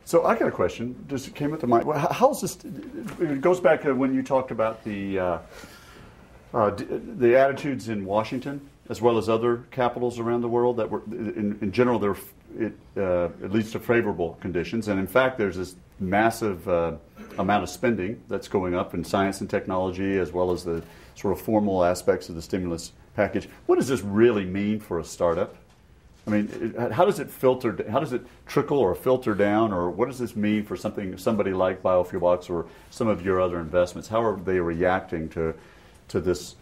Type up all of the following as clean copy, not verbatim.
So I got a question. Just came up to mind. How's this? It goes back to when you talked about the attitudes in Washington, as well as other capitals around the world that were, in general, it leads to favorable conditions. And in fact, there's this massive amount of spending that's going up in science and technology, as well as the sort of formal aspects of the stimulus package. What does this really mean for a startup? I mean, how does it filter? How does it trickle or filter down, or what does this mean for somebody like BioFuelBox or some of your other investments? How are they reacting to this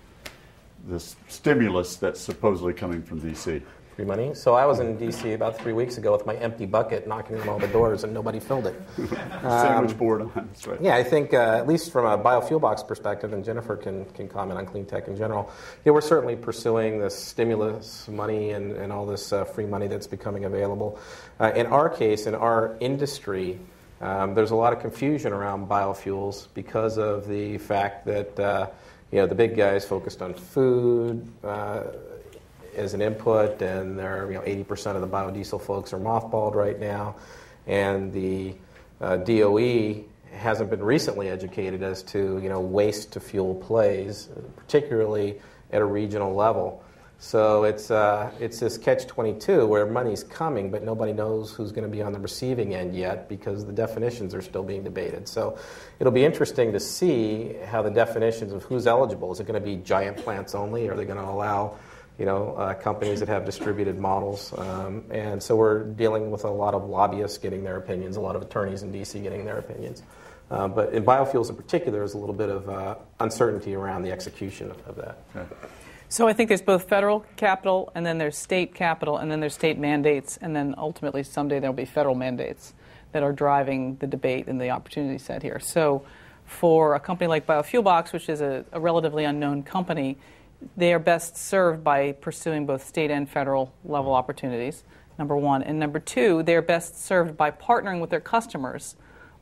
stimulus that's supposedly coming from D.C.? Free money. So I was in D.C. about 3 weeks ago with my empty bucket, knocking on all the doors, and nobody filled it. Sandwich board on. That's right. Yeah, I think at least from a BioFuelBox perspective, and Jennifer can comment on clean tech in general. Yeah, we're certainly pursuing this stimulus money and all this free money that's becoming available. In our case, in our industry, there's a lot of confusion around biofuels because of the fact that the big guys focused on food as an input, and they're 80% of the biodiesel folks are mothballed right now, and the DOE hasn't been recently educated as to waste to fuel plays, particularly at a regional level. So it's this catch-22 where money's coming, but nobody knows who's going to be on the receiving end yet because the definitions are still being debated. So it'll be interesting to see how the definitions of who's eligible. Is it going to be giant plants only? Are they going to allow companies that have distributed models? And so we're dealing with a lot of lobbyists getting their opinions, a lot of attorneys in D.C. getting their opinions. But in biofuels in particular, there's a little bit of uncertainty around the execution of that. Okay. So I think there's both federal capital, and then there's state capital, and then there's state mandates, and then ultimately someday there'll be federal mandates that are driving the debate and the opportunity set here. So for a company like BioFuelBox, which is a relatively unknown company, they are best served by pursuing both state and federal level opportunities, number one. And number two, they're best served by partnering with their customers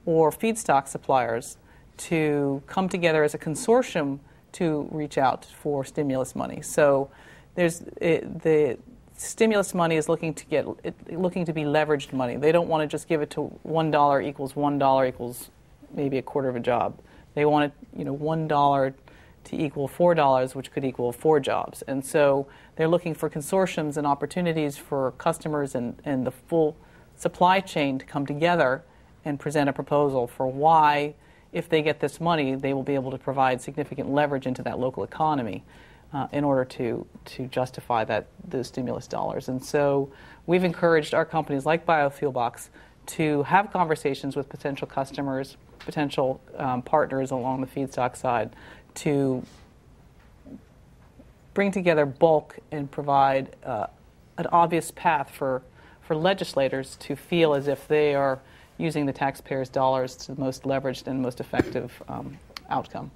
or feedstock suppliers to come together as a consortium to reach out for stimulus money. So the stimulus money is looking to be leveraged money. They don't want to just give it to $1 equals $1 equals maybe a quarter of a job. They want it, $1 to equal $4, which could equal 4 jobs. And so they're looking for consortiums and opportunities for customers and the full supply chain to come together and present a proposal for why, if they get this money, they will be able to provide significant leverage into that local economy in order to justify those stimulus dollars. And so we've encouraged our companies like BioFuelBox to have conversations with potential customers, potential partners along the feedstock side, to bring together bulk and provide an obvious path for legislators to feel as if they are using the taxpayers' dollars to the most leveraged and most effective outcome.